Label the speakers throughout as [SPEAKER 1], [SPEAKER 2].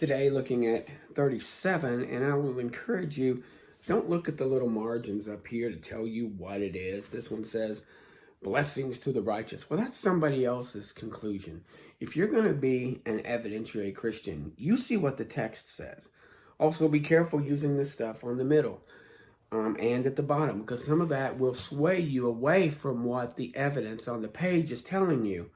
[SPEAKER 1] Today looking at 37, and I will encourage you, don't look at the little margins up here to tell you what it is. This one says, blessings to the righteous. Well, that's somebody else's conclusion. If you're going to be an evidentiary Christian, you see what the text says. Also, be careful using this stuff on the middle and at the bottom, because some of that will sway you away from what the evidence on the page is telling you.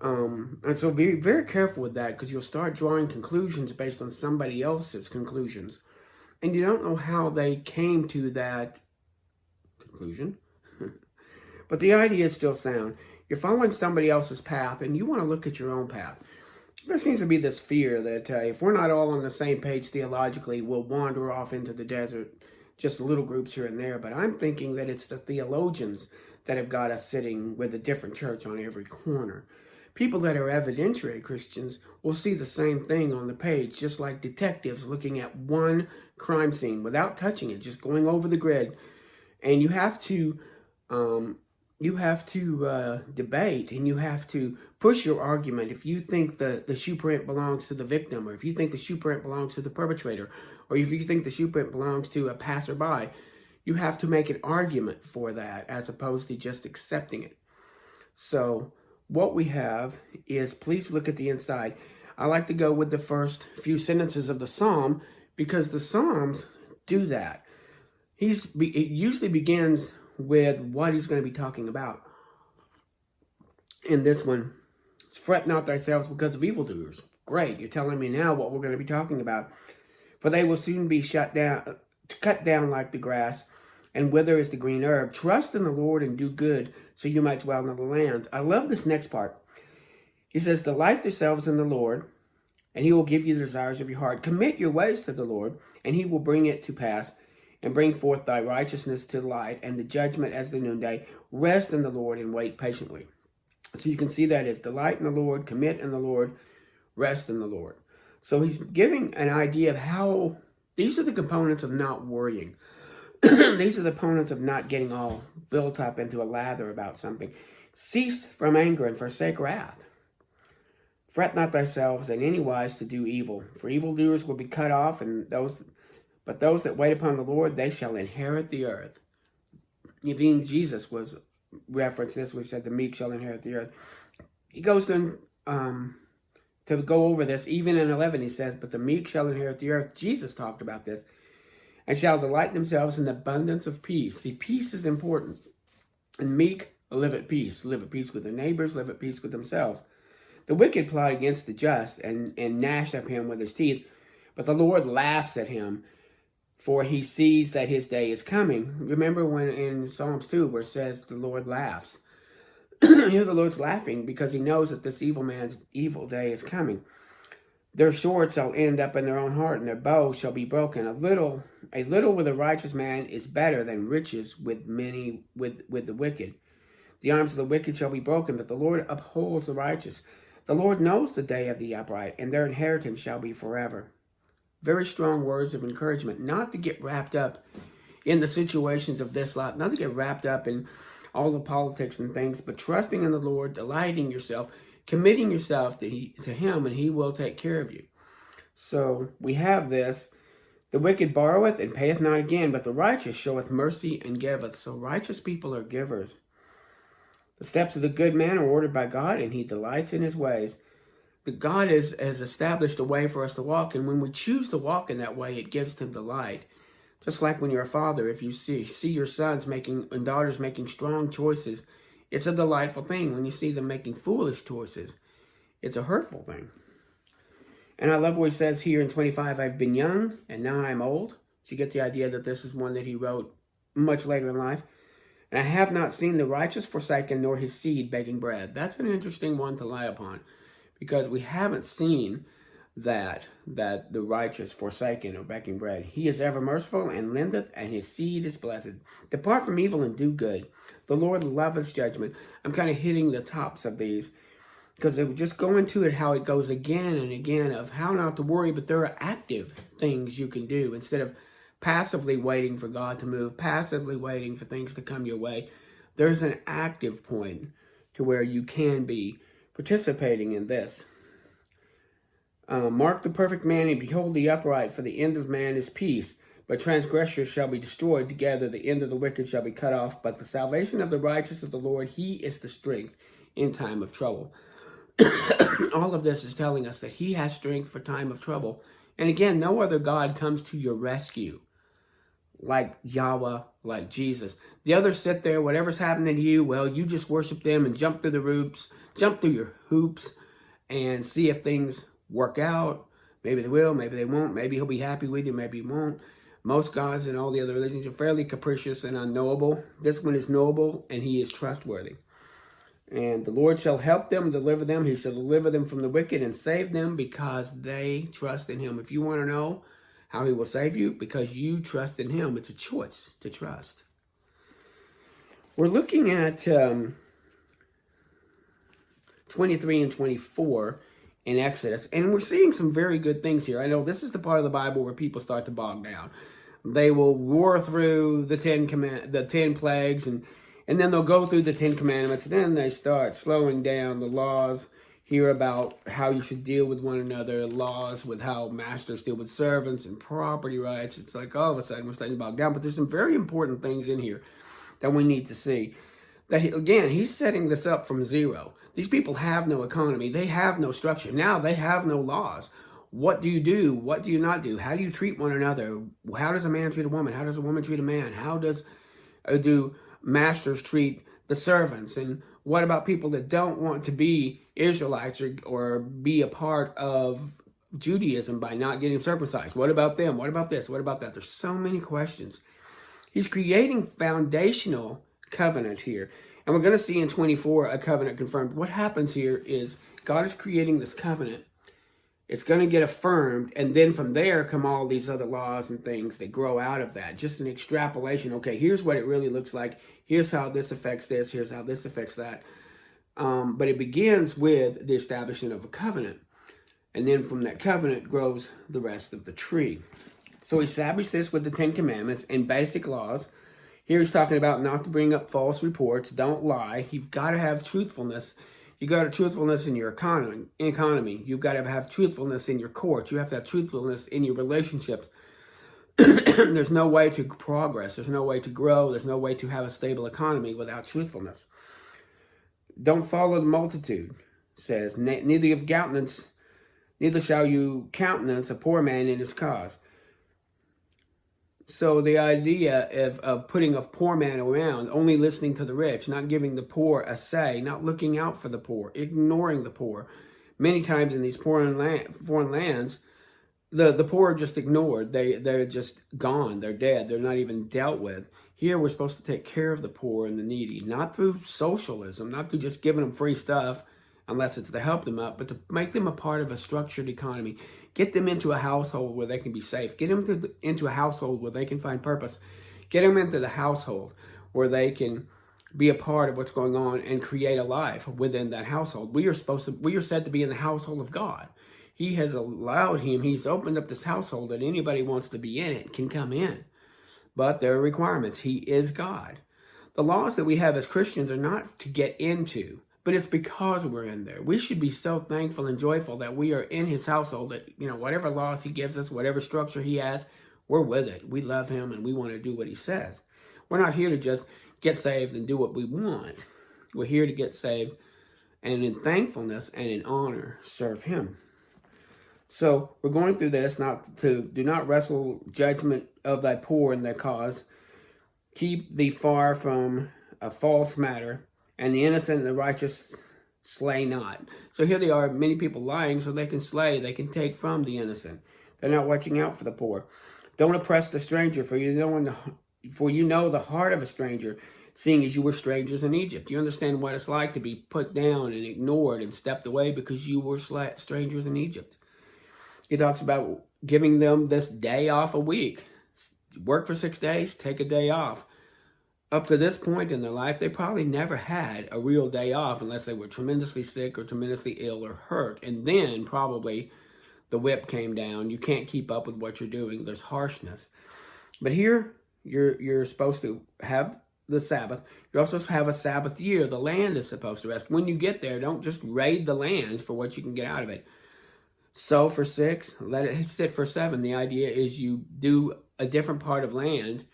[SPEAKER 1] And so be very careful with that, because you'll start drawing conclusions based on somebody else's conclusions. And you don't know how they came to that conclusion. But the idea is still sound. You're following somebody else's path, and you want to look at your own path. There seems to be this fear that if we're not all on the same page theologically, we'll wander off into the desert, just little groups here and there. But I'm thinking that it's the theologians that have got us sitting with a different church on every corner. People that are evidentiary Christians will see the same thing on the page, just like detectives looking at one crime scene without touching it, just going over the grid. And you have to debate, and you have to push your argument. If you think the shoe print belongs to the victim, or if you think the shoe print belongs to the perpetrator, or if you think the shoe print belongs to a passerby, you have to make an argument for that as opposed to just accepting it. So what we have is, please look at the inside. I like to go with the first few sentences of the Psalm, because the Psalms do that. It usually begins with what he's going to be talking about. In this one, it's fret not thyself because of evildoers. Great, you're telling me now what we're going to be talking about. For they will soon be cut down like the grass, and wither as the green herb. Trust in the Lord and do good, so you might dwell in the land. I love this next part. He says, delight yourselves in the Lord, and he will give you the desires of your heart. Commit your ways to the Lord, and he will bring it to pass, and bring forth thy righteousness to the light, and the judgment as the noonday. Rest in the Lord and wait patiently. So you can see that as delight in the Lord, commit in the Lord, rest in the Lord. So he's giving an idea of how these are the components of not worrying. These are the components of not getting all built up into a lather about something. Cease from anger and forsake wrath. Fret not thyself in any wise to do evil, for evildoers will be cut off, but those that wait upon the Lord, they shall inherit the earth. Even Jesus was referenced this, we said the meek shall inherit the earth. He goes to go over this. Even in 11 he says, but the meek shall inherit the earth. Jesus talked about this. And shall delight themselves in the abundance of peace. See, peace is important. And meek live at peace. Live at peace with their neighbors, live at peace with themselves. The wicked plot against the just and gnash at him with his teeth. But the Lord laughs at him, for he sees that his day is coming. Remember when in Psalms 2 where it says the Lord laughs. Here the Lord's laughing because he knows that this evil man's evil day is coming. Their swords shall end up in their own heart, and their bow shall be broken. A little with a righteous man is better than riches with the wicked. The arms of the wicked shall be broken, but the Lord upholds the righteous. The Lord knows the day of the upright, and their inheritance shall be forever. Very strong words of encouragement, not to get wrapped up in the situations of this life, not to get wrapped up in all the politics and things, but trusting in the Lord, delighting yourself, committing yourself to him, and he will take care of you. So we have this. The wicked borroweth and payeth not again, but the righteous showeth mercy and giveth. So righteous people are givers. The steps of the good man are ordered by God, and he delights in his ways. But God has established a way for us to walk, and when we choose to walk in that way, it gives him delight. Just like when you're a father, if you see your sons and daughters making strong choices, it's a delightful thing. When you see them making foolish choices, it's a hurtful thing. And I love what he says here in 25, I've been young and now I'm old. So you get the idea that this is one that he wrote much later in life. And I have not seen the righteous forsaken, nor his seed begging bread. That's an interesting one to lie upon, because we haven't seen that the righteous forsaken or begging bread. He is ever merciful and lendeth, and his seed is blessed. Depart from evil and do good. The Lord loveth judgment. I'm kind of hitting the tops of these, because it would just go into it how it goes again and again of how not to worry, but there are active things you can do instead of passively waiting for God to move, passively waiting for things to come your way. There's an active point to where you can be participating in this. Mark the perfect man and behold the upright, for the end of man is peace. But transgressors shall be destroyed together, the end of the wicked shall be cut off. But the salvation of the righteous of the Lord, he is the strength in time of trouble. All of this is telling us that he has strength for time of trouble. And again, no other God comes to your rescue like Yahweh, like Jesus. The others sit there, whatever's happening to you, well, you just worship them and jump through your hoops, and see if things work out. Maybe they will, maybe they won't. Maybe he'll be happy with you, maybe he won't. Most gods and all the other religions are fairly capricious and unknowable. This one is knowable, and he is trustworthy. And the Lord shall help them, deliver them. He shall deliver them from the wicked and save them because they trust in him. If you want to know how he will save you, because you trust in him. It's a choice to trust. We're looking at 23 and 24 in Exodus, and we're seeing some very good things here. I know this is the part of the Bible where people start to bog down. They will roar through the 10 plagues, and then they'll go through the 10 commandments. Then they start slowing down the laws, hear about how you should deal with one another, laws with how masters deal with servants and property rights. It's like all of a sudden we're starting to bog down. But there's some very important things in here that we need to see. That, again, he's setting this up from zero. These people have no economy. They have no structure. Now they have no laws. What do you do? What do you not do? How do you treat one another? How does a man treat a woman? How does a woman treat a man? How do masters treat the servants? And what about people that don't want to be Israelites or be a part of Judaism by not getting circumcised? What about them? What about this? What about that? There's so many questions. He's creating foundational covenant here. And we're going to see in 24 a covenant confirmed. What happens here is God is creating this covenant. It's going to get affirmed, and then from there come all these other laws and things that grow out of that. Just an extrapolation. Okay, here's what it really looks like. Here's how this affects this. Here's how this affects that. But it begins with the establishment of a covenant. And then from that covenant grows the rest of the tree. So he established this with the 10 Commandments and basic laws. Here he's talking about not to bring up false reports. Don't lie. You've got to have truthfulness. You got to have truthfulness in your economy. You've got to have truthfulness in your courts. You have to have truthfulness in your relationships. There's no way to progress. There's no way to grow. There's no way to have a stable economy without truthfulness. Don't follow the multitude, says, neither shall you countenance a poor man in his cause. So the idea of putting a poor man around, only listening to the rich, not giving the poor a say, not looking out for the poor, ignoring the poor. Many times in these foreign lands, the poor are just ignored. They're just gone. They're dead. They're not even dealt with. Here we're supposed to take care of the poor and the needy, not through socialism, not through just giving them free stuff, unless it's to help them up, but to make them a part of a structured economy. Get them into a household where they can be safe. Get them into a household where they can find purpose. Get them into the household where they can be a part of what's going on and create a life within that household. We are said to be in the household of God. He has he's opened up this household that anybody who wants to be in it can come in. But there are requirements. He is God. The laws that we have as Christians are not to get into, but it's because we're in there. We should be so thankful and joyful that we are in his household, that, whatever laws he gives us, whatever structure he has, we're with it. We love him and we want to do what he says. We're not here to just get saved and do what we want. We're here to get saved and in thankfulness and in honor serve him. So we're going through this do not wrestle judgment of thy poor in their cause. Keep thee far from a false matter, and the innocent and the righteous slay not. So here they are, many people lying so they can slay, they can take from the innocent. They're not watching out for the poor. Don't oppress the stranger, for you know the heart of a stranger, seeing as you were strangers in Egypt. You understand what it's like to be put down and ignored and stepped away because you were strangers in Egypt. He talks about giving them this day off a week. Work for 6 days, take a day off. Up to this point in their life, they probably never had a real day off unless they were tremendously sick or tremendously ill or hurt. And then probably the whip came down. You can't keep up with what you're doing. There's harshness. But here, you're supposed to have the Sabbath. You also have a Sabbath year. The land is supposed to rest. When you get there, don't just raid the land for what you can get out of it. Sow for 6, let it sit for 7. The idea is you do a different part of land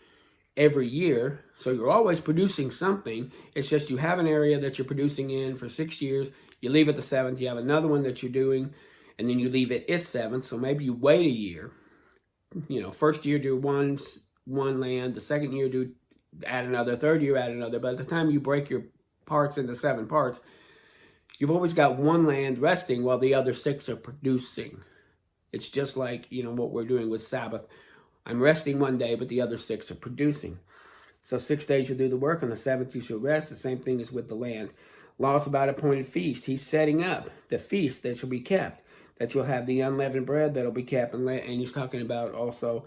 [SPEAKER 1] every year, so you're always producing something. It's just you have an area that you're producing in for 6 years, you leave it the 7th, you have another one that you're doing, and then you leave it its 7th, so maybe you wait a year. First year do one land, the second year add another, third year add another. By the time you break your parts into 7 parts, you've always got one land resting while the other 6 are producing. It's just like, what we're doing with Sabbath. I'm resting one day, but the other 6 are producing. So 6 days you'll do the work, on the 7th you shall rest. The same thing is with the land. Laws about appointed feast. He's setting up the feast that shall be kept, that you'll have the unleavened bread that'll be kept. And he's talking about also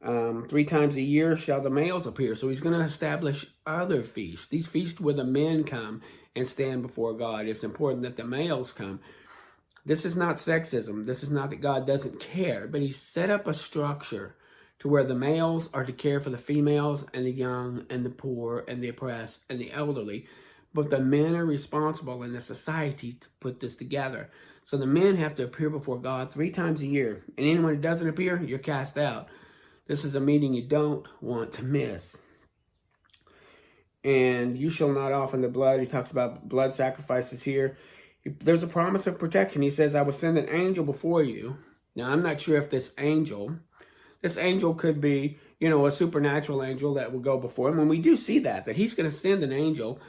[SPEAKER 1] 3 times a year shall the males appear. So he's going to establish other feasts. These feasts where the men come and stand before God. It's important that the males come. This is not sexism. This is not that God doesn't care, but he set up a structure to where the males are to care for the females and the young and the poor and the oppressed and the elderly. But the men are responsible in the society to put this together. So the men have to appear before God 3 times a year. And anyone who doesn't appear, you're cast out. This is a meeting you don't want to miss. And you shall not offer the blood. He talks about blood sacrifices here. There's a promise of protection. He says, I will send an angel before you. Now, I'm not sure if this angel could be, a supernatural angel that will go before him. And we do see that he's going to send an angel.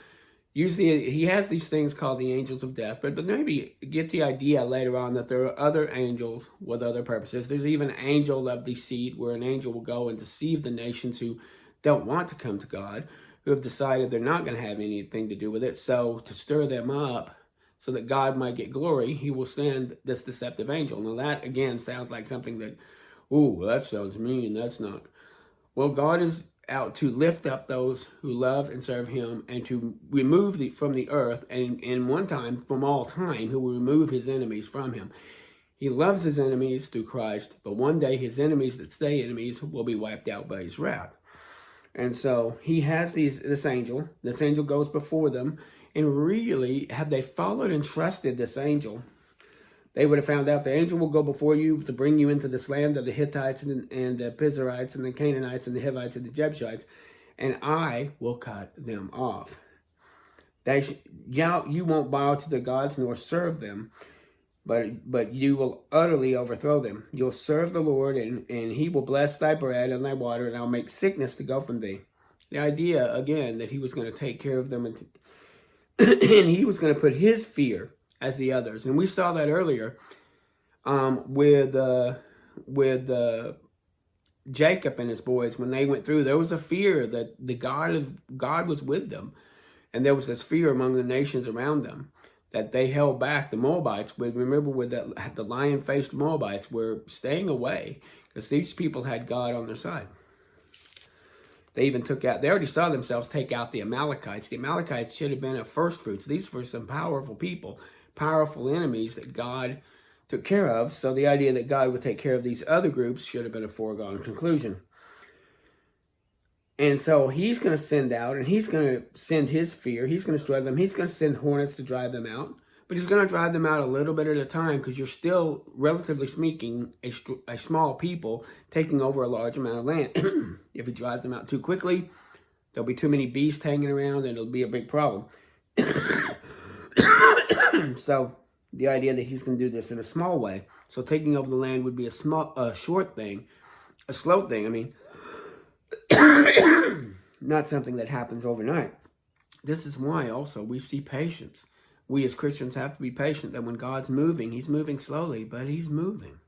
[SPEAKER 1] Usually he has these things called the angels of death, but maybe get the idea later on that there are other angels with other purposes. There's even an angel of deceit, where an angel will go and deceive the nations who don't want to come to God, who have decided they're not going to have anything to do with it. So to stir them up so that God might get glory, he will send this deceptive angel. Now that, again, sounds like something that, ooh, that sounds mean. That's not. Well, God is out to lift up those who love and serve him, and to remove from the earth, and in one time, from all time, he will remove his enemies from him. He loves his enemies through Christ, but one day his enemies that stay enemies will be wiped out by his wrath. And so he has this angel. This angel goes before them. And really, had they followed and trusted this angel, they would have found out the angel will go before you to bring you into this land of the Hittites and the Pizarites and the Canaanites and the Hivites and the Jebusites, and I will cut them off. You won't bow to their gods nor serve them, but you will utterly overthrow them. You'll serve the Lord, and he will bless thy bread and thy water, and I'll make sickness to go from thee. The idea, again, that he was going to take care of them, and he was going to put his fear as the others. And we saw that earlier with Jacob and his boys. When they went through, there was a fear that the God was with them. And there was this fear among the nations around them that they held back. The Moabites, remember with the lion-faced Moabites, were staying away because these people had God on their side. They even they already saw themselves take out the Amalekites. The Amalekites should have been a first fruits. These were some powerful people, powerful enemies that God took care of. So the idea that God would take care of these other groups should have been a foregone conclusion. And so he's going to send out, and he's going to send his fear. He's going to destroy them. He's going to send hornets to drive them out. But he's going to drive them out a little bit at a time, because you're still, relatively speaking, a small people taking over a large amount of land. If he drives them out too quickly, there'll be too many beasts hanging around, and it'll be a big problem. So the idea that he's going to do this in a small way. So taking over the land would be a short thing, a slow thing. I mean, not something that happens overnight. This is why also we see patience. We as Christians have to be patient, that when God's moving, he's moving slowly, but he's moving.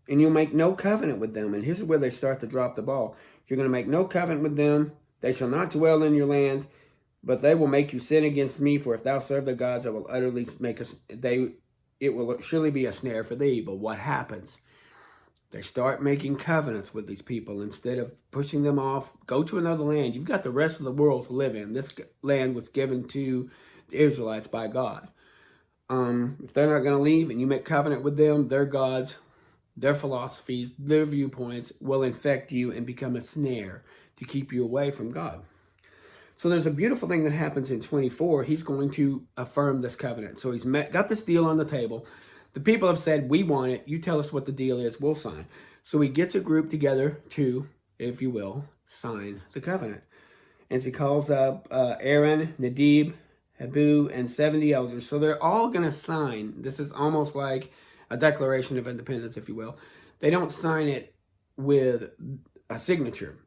[SPEAKER 1] And you'll make no covenant with them. And here's where they start to drop the ball. You're going to make no covenant with them. They shall not dwell in your land, but they will make you sin against me. For if thou serve their gods, I will utterly make it will surely be a snare for thee. But what happens? They start making covenants with these people instead of pushing them off. Go to another land. You've got the rest of the world to live in. This land was given to the Israelites by God. If they're not going to leave and you make covenant with them, their gods, their philosophies, their viewpoints will infect you and become a snare to keep you away from God. So there's a beautiful thing that happens in 24. He's going to affirm this covenant. So he's got this deal on the table. The people have said, we want it. You tell us what the deal is. We'll sign. So he gets a group together to, if you will, sign the covenant. And he calls up Aaron, Nadab, Abihu, and 70 elders. So they're all going to sign. This is almost like a Declaration of Independence, if you will. They don't sign it with a signature,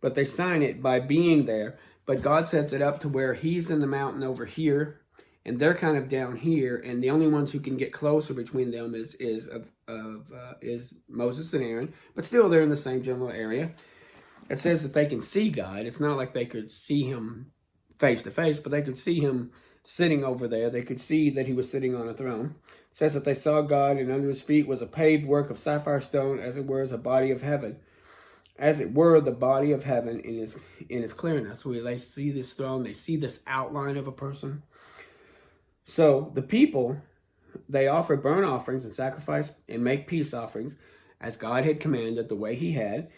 [SPEAKER 1] but they sign it by being there. But God sets it up to where he's in the mountain over here, and they're kind of down here, and the only ones who can get closer between them is Moses and Aaron. But still, they're in the same general area. It says that they can see God. It's not like they could see him face to face, but they could see him sitting over there. They could see that he was sitting on a throne. It says that they saw God, and under his feet was a paved work of sapphire stone, as it were as a body of heaven. As it were the body of heaven in his clearness. So they see this throne, they see this outline of a person. So the people, they offer burnt offerings and sacrifice and make peace offerings, as God had commanded, the way he had.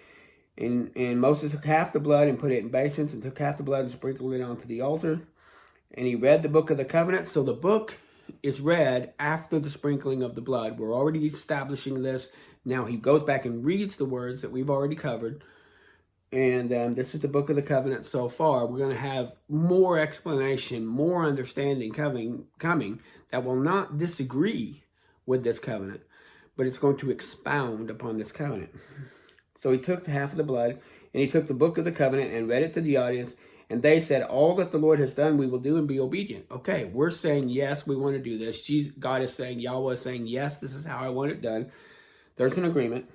[SPEAKER 1] And Moses took half the blood and put it in basins, and took half the blood and sprinkled it onto the altar. And he read the book of the covenant. So the book is read after the sprinkling of the blood. We're already establishing this. Now he goes back and reads the words that we've already covered. And this is the book of the covenant so far. We're going to have more explanation, more understanding coming that will not disagree with this covenant, but it's going to expound upon this covenant. So he took half of the blood, and he took the book of the covenant and read it to the audience. And they said, all that the Lord has done, we will do and be obedient. Okay, we're saying, yes, we want to do this. God is saying, Yahweh is saying, yes, this is how I want it done. There's an agreement.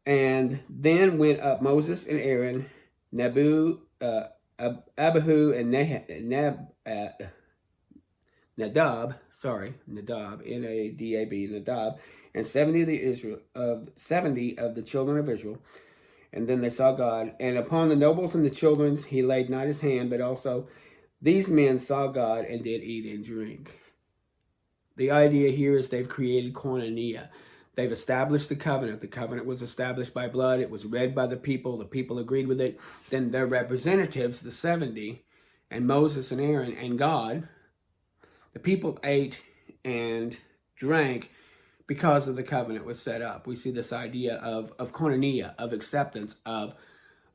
[SPEAKER 1] And then went up Moses and Aaron, Abihu, and Nadab, N-A-D-A-B, Nadab, and 70 of the children of Israel. And then they saw God. And upon the nobles and the children he laid not his hand, but also these men saw God and did eat and drink. The idea here is they've created koinonia. They've established the covenant. The covenant was established by blood. It was read by the people. The people agreed with it. Then their representatives, the 70, and Moses and Aaron and God, the people ate and drank because of the covenant was set up. We see this idea of koinonia, of acceptance, of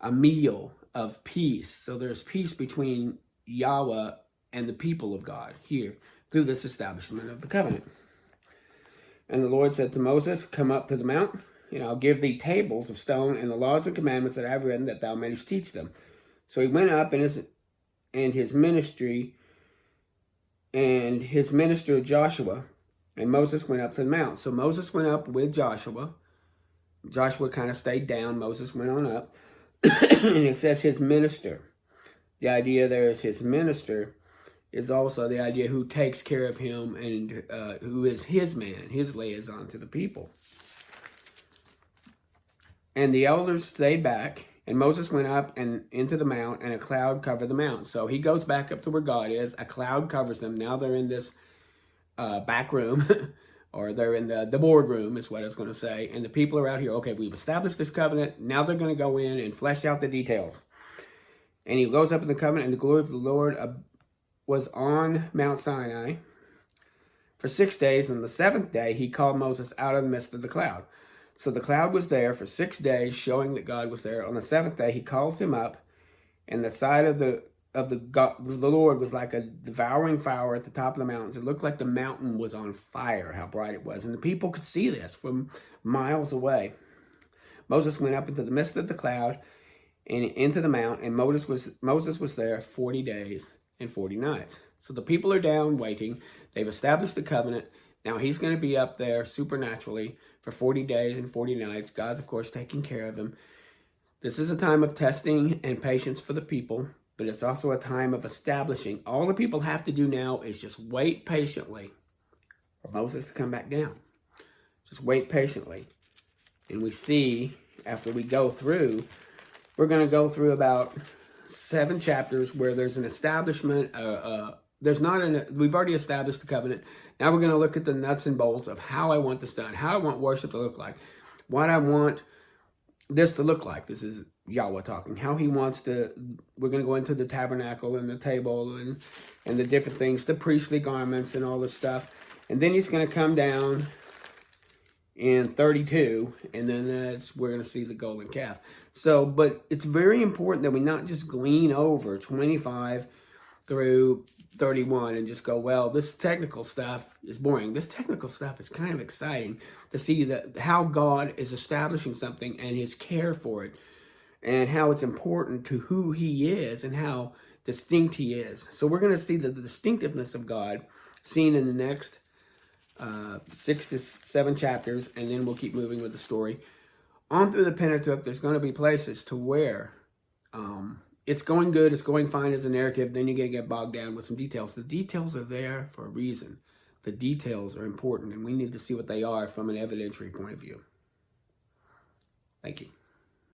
[SPEAKER 1] a meal, of peace. So there's peace between Yahweh and the people of God here through this establishment of the covenant. And the Lord said to Moses, come up to the mount, and I'll give thee tables of stone and the laws and commandments that I have written, that thou mayest teach them. So he went up, and his minister Joshua, and Moses went up to the mount. So Moses went up with Joshua. Joshua kind of stayed down. Moses went on up. And it says his minister. The idea there is his minister is also the idea who takes care of him and who is his man, his liaison to the people. And the elders stayed back, and Moses went up and into the mount, and a cloud covered the mount. So he goes back up to where God is. A cloud covers them. Now they're in this back room, or they're in the boardroom is what I was going to say. And the people are out here. Okay, we've established this covenant. Now they're going to go in and flesh out the details. And he goes up in the covenant, and the glory of the Lord was on Mount Sinai for 6 days. And the seventh day, he called Moses out of the midst of the cloud. So the cloud was there for 6 days, showing that God was there. On the seventh day, he called him up, and the side of the Lord was like a devouring fire at the top of the mountains. It looked like the mountain was on fire, how bright it was. And the people could see this from miles away. Moses went up into the midst of the cloud and into the mount, and Moses was there 40 days and 40 nights. So the people are down waiting. They've established the covenant. Now he's going to be up there supernaturally for 40 days and 40 nights. God's, of course, taking care of him. This is a time of testing and patience for the people, but it's also a time of establishing. All the people have to do now is just wait patiently for Moses to come back down. Just wait patiently. And we see, after we go through, we're going to go through about 7 chapters where there's an establishment. We've already established the covenant. Now we're going to look at the nuts and bolts of how I want this done, how I want worship to look like, what I want this to look like. This is Yahweh talking. How he wants to. We're going to go into the tabernacle and the table and the different things, the priestly garments and all this stuff. And then he's going to come down in 32, and then we're going to see the golden calf. So, but it's very important that we not just glean over 25 through 31 and just go, well, this technical stuff is boring. This technical stuff is kind of exciting to see that how God is establishing something and his care for it, and how it's important to who he is and how distinct he is. So we're going to see the distinctiveness of God seen in the next 6 to 7 chapters, and then we'll keep moving with the story. On through the Pentateuch, there's going to be places to where it's going good, it's going fine as a narrative, then you're going to get bogged down with some details. The details are there for a reason. The details are important, and we need to see what they are from an evidentiary point of view. Thank you.